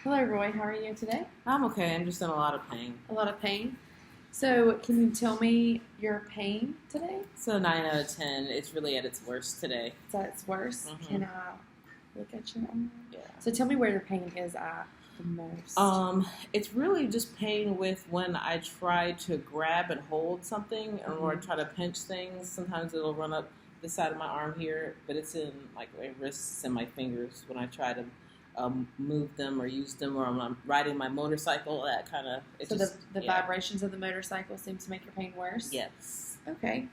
Hello, Roy. How are you today? I'm okay. I'm just in a lot of pain. A lot of pain. So, can you tell me your pain today? So 9 out of 10. It's really at its worst today. Is that its worst? Mhm. Can I look at your arm? Yeah. So, tell me where your pain is at the most. It's really just pain with when I try to grab and hold something or try to pinch things. Sometimes it'll run up the side of my arm here, but it's in like my wrists and my fingers when I try to move them or use them, or when I'm riding my motorcycle. That kind of So the vibrations of the motorcycle seem to make your pain worse? Yes. Okay.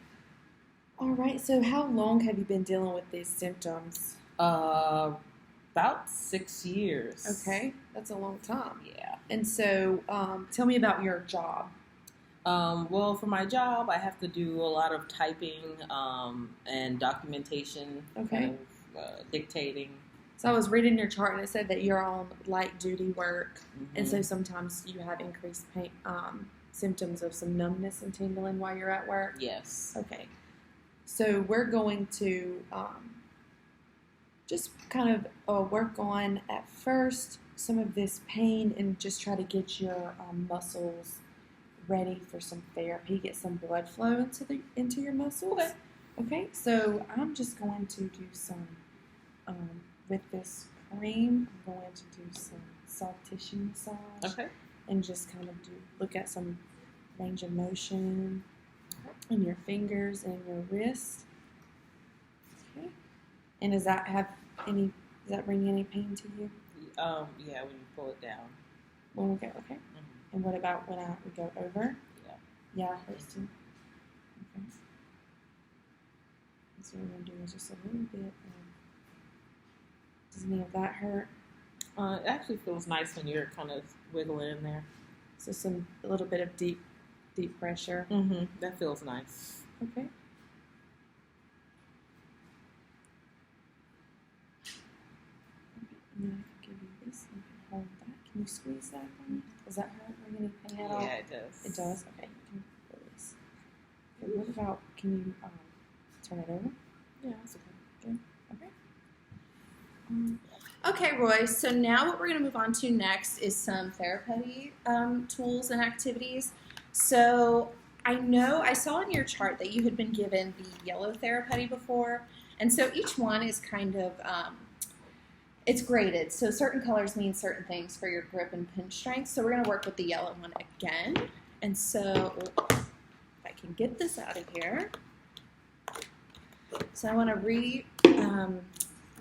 All right. So, how long have you been dealing with these symptoms? About 6 years. Okay. That's a long time. Yeah. And so, tell me about your job. Well, for my job, I have to do a lot of typing and documentation, Okay. Dictating. So I was reading your chart and it said that you're on light duty work, Mm-hmm. and so sometimes you have increased pain, symptoms of some numbness and tingling while you're at work. Yes. Okay. So we're going to just kind of work on at first some of this pain and just try to get your muscles ready for some therapy, get some blood flow into your muscles. Okay. Okay. So I'm just going to do some. With this cream, I'm going to do some soft tissue massage. Okay. And just kind of look at some range of motion in your fingers and your wrist. Okay. And does that bring any pain to you? Yeah, when you pull it down. When we go, okay. Mm-hmm. And what about when we go over? Yeah. Yeah, it hurts too. Okay. So what we're going to do is just a little bit. Does any of that hurt? It actually feels nice when you're kind of wiggling in there. So a little bit of deep pressure. Mm-hmm. That feels nice. Okay. And then I can give you this and you can hold that. Can you squeeze that for me? Does that hurt? Bring any pain at all? Yeah, it does. It does? Okay, you can release. Okay, what about, can you turn it over? Yeah, that's okay. Good. Okay. Okay, Roy, so now what we're going to move on to next is some therapy tools and activities. So I saw in your chart that you had been given the yellow therapy before, and so each one is kind of, it's graded. So certain colors mean certain things for your grip and pinch strength. So we're going to work with the yellow one again. And so if I can get this out of here. So I want to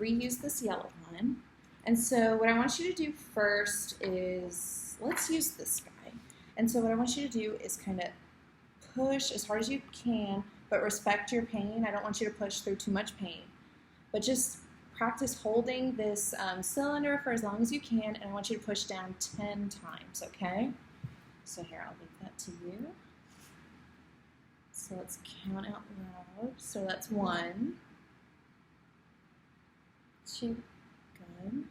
reuse this yellow one. And so what I want you to do first is, let's use this guy. And so what I want you to do is kind of push as hard as you can, but respect your pain. I don't want you to push through too much pain. But just practice holding this cylinder for as long as you can, and I want you to push down 10 times, okay? So here, I'll leave that to you. So let's count out loud. So that's 1, 2, good.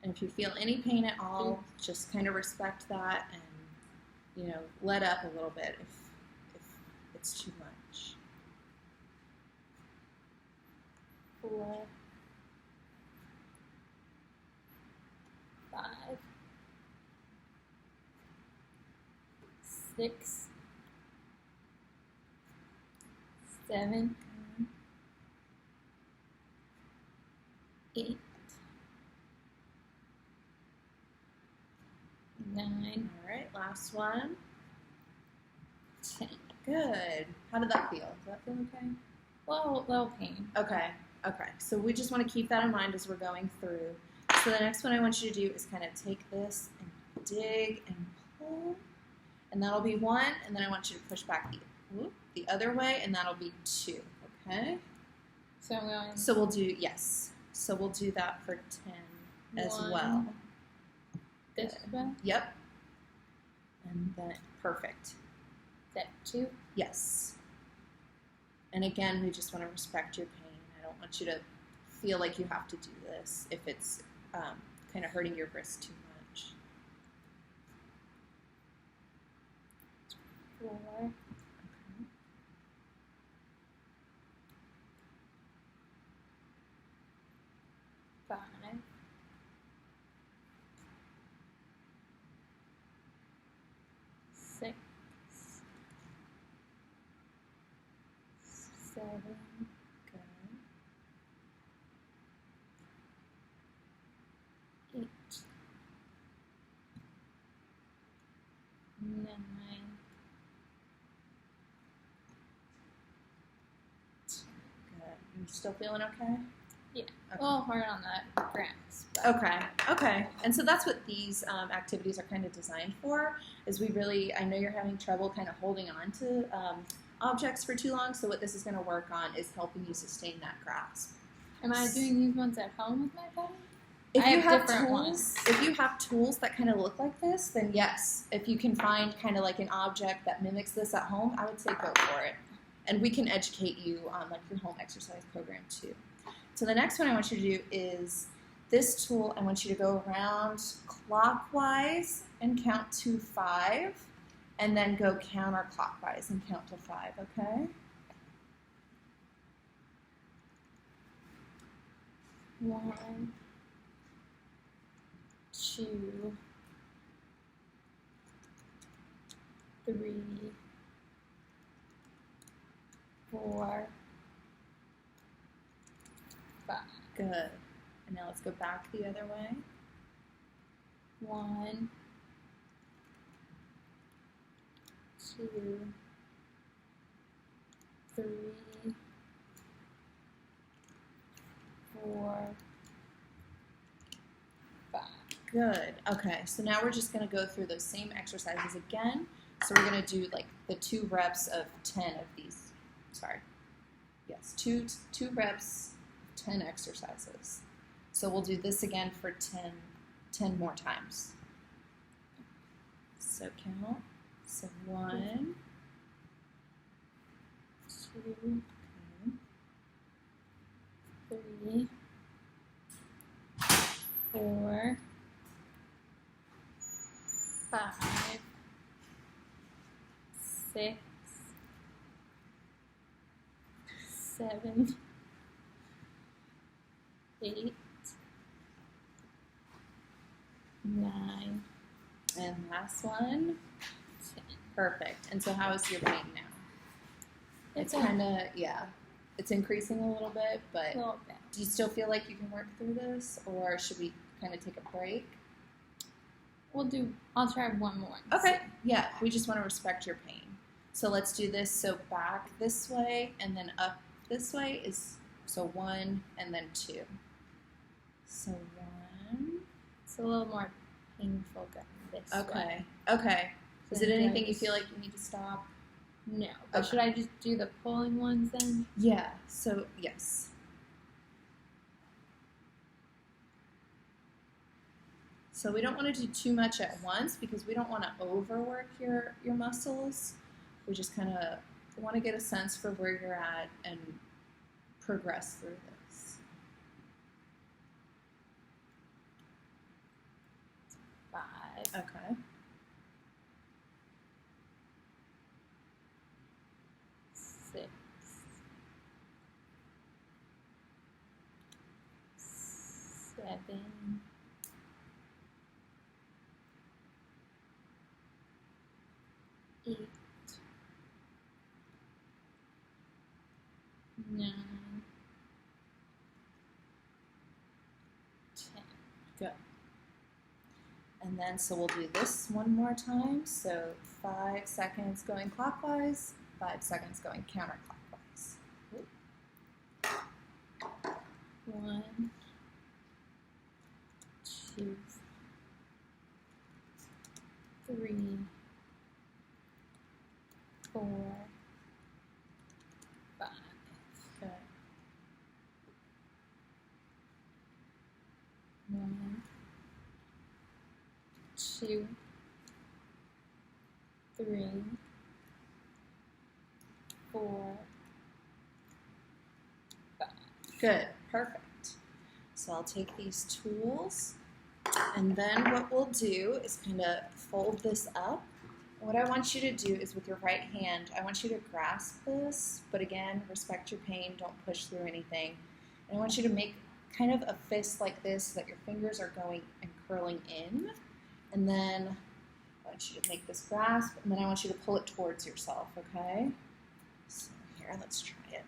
And if you feel any pain at all, just kind of respect that and, let up a little bit if it's too much. 4, 5, 6, 7, 8, 9. All right, last one. 10. Good. How did that feel? Does that feel okay? Little pain. Okay. So we just want to keep that in mind as we're going through. So the next one I want you to do is kind of take this and dig and pull, and that'll be 1. And then I want you to push back the other way, and that'll be 2. Okay. So I'm going. So we'll do So we'll do that for 10 as well. This one? Yep. And then perfect. That 2? Yes. And again, we just want to respect your pain. I don't want you to feel like you have to do this if it's kind of hurting your wrist too much. 4. Okay. 5. Still feeling okay? Yeah. Okay. A little hard on the grams. Okay. And so that's what these activities are kind of designed for, is I know you're having trouble kind of holding on to objects for too long, so what this is going to work on is helping you sustain that grasp. Am I doing these ones at home with my buddy? If I you have have different tools, ones. if you have tools that kind of look like this, then yes. If you can find kind of like an object that mimics this at home, I would say go for it. And we can educate you on like your home exercise program too. So the next one I want you to do is this tool. I want you to go around clockwise and count to 5, and then go counterclockwise and count to 5, okay? 1, 2, 3, 4, 5. Good. And now let's go back the other way. 1, 2, 3, 4, 5. Good. Okay, so now we're just going to go through those same exercises again. So we're going to do like the 2 reps of 10 of these. Sorry. Yes, 2 reps, 10 exercises. So we'll do this again for 10 more times. So count. So 1, 2, 3, 4, 5, 6, 7, 8, 9, and last one. 10. Perfect. And so how is your pain now? It's okay. kind of, yeah, it's increasing a little bit, but A little bit. do you still feel like you can work through this, or should we kind of take a break? I'll try one more. and Okay. see. Yeah, we just want to respect your pain. So let's do this. So back this way and then up this way is, so 1 and then 2. So 1. It's a little more painful going this way. Okay. Okay. Is it anything you feel like you need to stop? No. But Okay. should I just do the pulling ones then? Yeah. So yes. So we don't want to do too much at once because we don't want to overwork your muscles. We just kind of want to get a sense for where you're at and progress through this. 5, Okay. 6, 7, 8, 9, 10. Good. And then, so we'll do this one more time. So 5 seconds going clockwise, 5 seconds going counterclockwise. 1, 2, 3, 4, 5. Good. 1, 2, 3, 4, 5. Good. Perfect. So I'll take these tools, and then what we'll do is kind of fold this up. What I want you to do is with your right hand, I want you to grasp this, but again, respect your pain, don't push through anything. And I want you to make kind of a fist like this so that your fingers are going and curling in. And then I want you to make this grasp, and then I want you to pull it towards yourself, okay? So here, let's try it.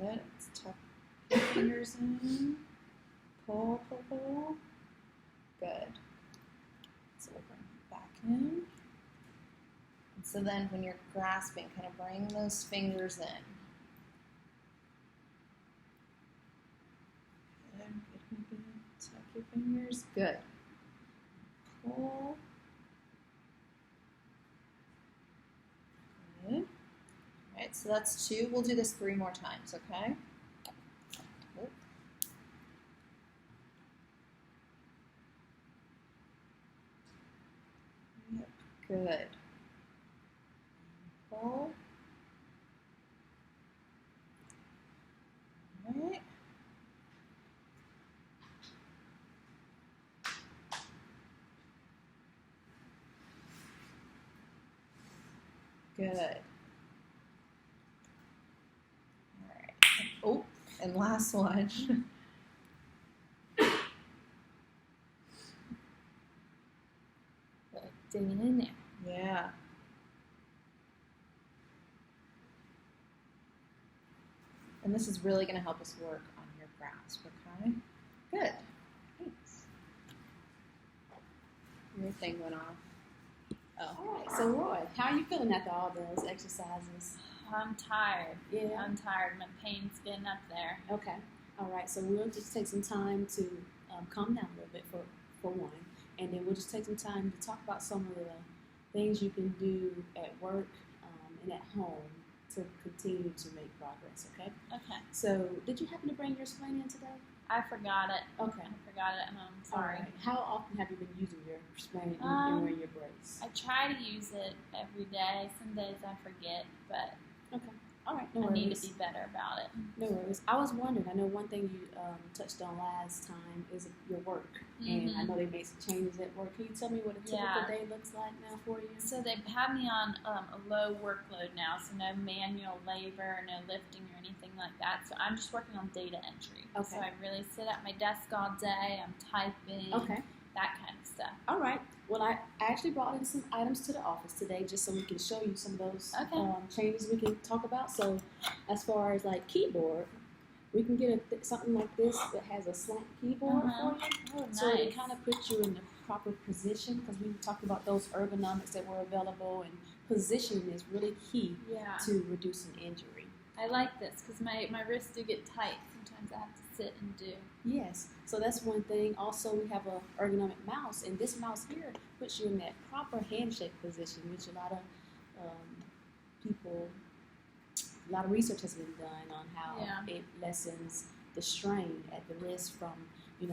Good. Let's tuck your fingers in. Pull, pull, pull. Good. So we'll bring it back in. And So then when you're grasping, kind of bring those fingers in. Good. Tuck your fingers. Good. Pull. Good. All right, so that's 2. We'll do this 3 more times, okay? Yep. Good. Pull. All right. Good. All right. Oh, and last one. Dig it in there. Yeah. And this is really going to help us work on your grasp, okay? Good. Thanks. Your thing went off. Oh. All right. So Roy, how are you feeling after all those exercises? I'm tired. Yeah. I'm tired. My pain's getting up there. Okay. All right. So we'll just take some time to calm down a little bit for one, and then we'll just take some time to talk about some of the things you can do at work and at home to continue to make progress. Okay. Okay. So did you happen to bring your sling in today? I forgot it. Okay. I forgot it, and I'm sorry. All right. How often have you been using your sling and wearing your brace? I try to use it every day. Some days I forget, but Okay. All right. No I worries. need to be better about it. No worries. I was wondering, I know one thing you touched on last time is your work. And I know they made some changes at work. Can you tell me what a typical Yeah. day looks like now for you? So they have me on a low workload now, so no manual labor, no lifting or anything like that. So I'm just working on data entry. Okay. So I really sit at my desk all day. I'm typing, Okay. that kind of stuff. All right. Well, I actually brought in some items to the office today just so we can show you some of those Okay. changes we can talk about. So as far as like keyboard, we can get something like this that has a slant keyboard Uh-huh. for you. Oh, nice. So it kind of puts you in the proper position because we talked about those ergonomics that were available, and positioning is really key Yeah. to reducing injury. I like this because my wrists do get tight. Sometimes I have to sit and do. Yes, so that's one thing. Also, we have a ergonomic mouse, and this mouse here puts you in that proper handshake position, which a lot of people, a lot of research has been done on how Yeah. it lessens the strain at the wrist from,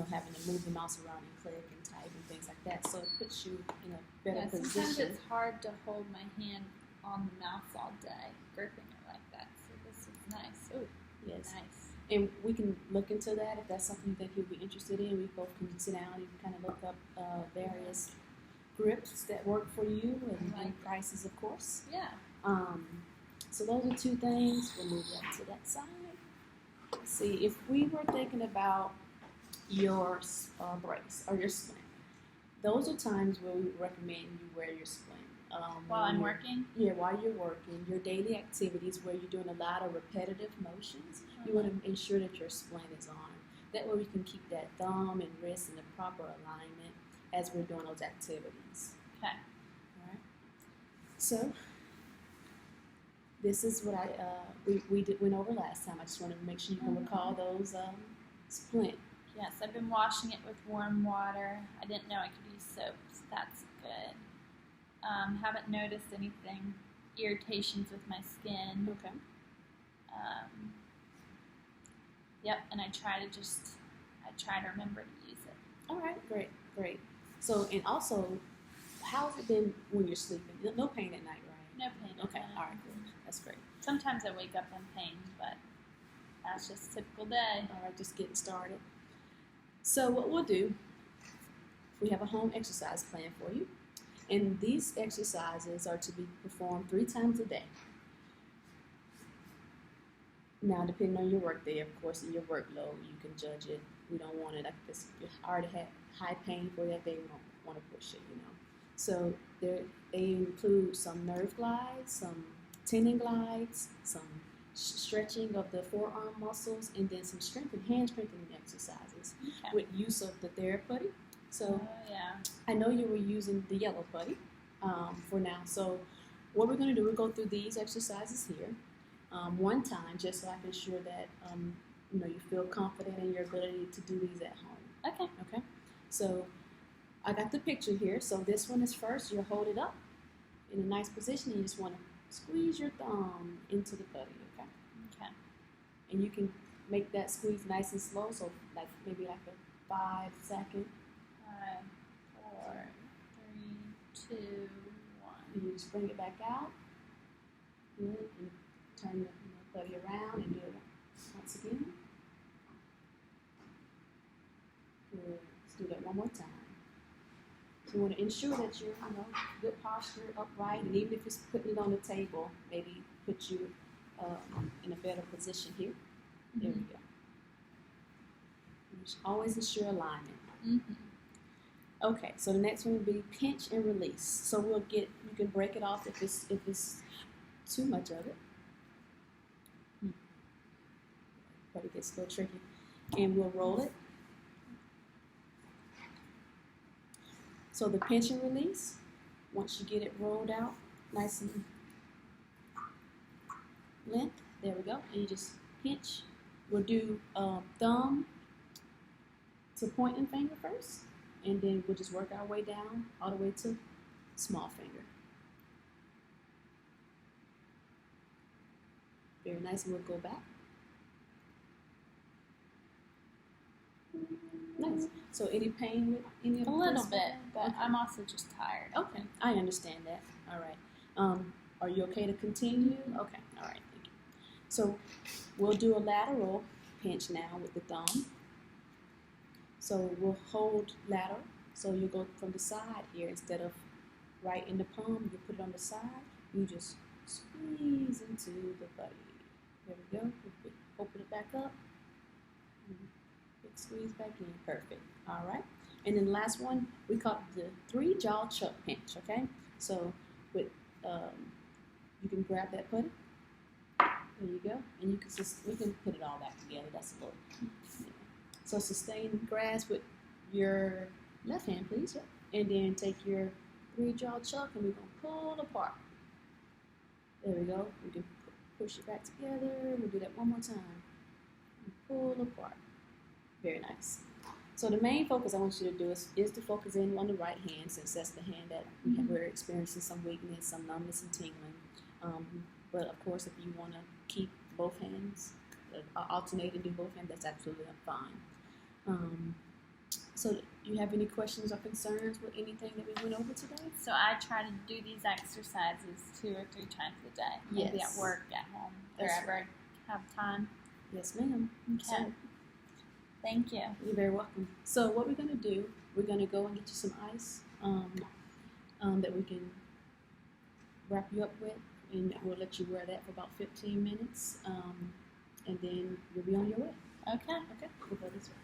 having to move the mouse around and click and type and things like that. So it puts you in a better Yeah, sometimes position. it's hard to hold my hand on the mouse all day, gripping it like that. So this is nice. Oh, Yes. nice. And we can look into that if that's something you think you'll be interested in. We both can sit down and kind of look up various grips that work for you and Right. prices, of course. Yeah. So those are two things. We'll move that to that side. Let's see, if we were thinking about your brace or your sling, those are times where we recommend you wear your sling. While I'm when working. Yeah, while you're working, your daily activities where you're doing a lot of repetitive motions, you want to ensure that your sling is on. That way we can keep that thumb and wrist in the proper alignment as we're doing those activities. Okay. All right. So this is what we went over last time. I just wanted to make sure you can recall those splint. Yes, I've been washing it with warm water. I didn't know I could use soap, so that's good. Haven't noticed anything, irritations with my skin. Okay. Yep, and I try to remember to use it. All right. Great. So, and also, how's it been when you're sleeping? No pain at night, right? No pain. Okay. All right. Good. That's great. Sometimes I wake up in pain, but that's just a typical day. All right. Just getting started. So what we'll do, we have a home exercise plan for you. And these exercises are to be performed 3 times a day. Now, depending on your work day, of course, and your workload, you can judge it. We don't want it, if you already had high pain for that day, we don't want to push it, So they include some nerve glides, some tendon glides, some stretching of the forearm muscles, and then some hand strengthening exercises Okay. with use of the therapy. So Oh, yeah. I know you were using the yellow putty for now. So what we're going to do, we'll go through these exercises here one time, just so I can ensure that you feel confident in your ability to do these at home. Okay. Okay. So I got the picture here. So this one is first. You hold it up in a nice position, and you just want to squeeze your thumb into the putty. Okay. Okay. And you can make that squeeze nice and slow. So maybe like a 5 second. 5, 4, 3, 2, 1. And you just bring it back out. Good. And turn the putty around and do it once again. Good. Let's do that one more time. So you want to ensure that you're, good posture, upright, and even if it's putting it on the table, maybe put you in a better position here. There we go. And just always ensure alignment. Mm-hmm. Okay, so the next one would be pinch and release. So you can break it off if it's too much of it. But it gets a little tricky. And we'll roll it. So the pinch and release, once you get it rolled out nice and length, there we go. And you just pinch. We'll do thumb to pointing finger first, and then we'll just work our way down all the way to small finger. Very nice, and we'll go back. Nice. So any pain with any of A the little first bit, one? but Okay. I'm also just tired. Okay, I understand that. All right. Are you okay to continue? Okay, all right. Thank you. So we'll do a lateral pinch now with the thumb. So we'll hold lateral. So you go from the side here instead of right in the palm. You put it on the side. You just squeeze into the body. There we go. Open it back up. Big squeeze back in. Perfect. All right. And then the last one, we call it the 3-jaw chuck pinch, okay? So with you can grab that putty. There you go. And we can put it all back together. That's a little. So sustain grasp with your left hand, please. Yeah. And then take your 3-jaw chuck and we're going to pull apart. There we go. We can push it back together. We'll do that one more time. And pull apart. Very nice. So the main focus I want you to do is to focus in on the right hand, since that's the hand that we're experiencing some weakness, some numbness and tingling. But of course, if you want to keep both hands, alternate and do both hands, that's absolutely fine. So do you have any questions or concerns with anything that we went over today? So I try to do these exercises 2 or 3 times a day. Maybe Yes. at work, at home, That's wherever I have time. Yes, ma'am. Okay. So, Thank you. you're very welcome. So what we're going to do, we're going to go and get you some ice that we can wrap you up with, and we'll let you wear that for about 15 minutes, and then you'll be on your way. Okay. Okay, we'll go this way.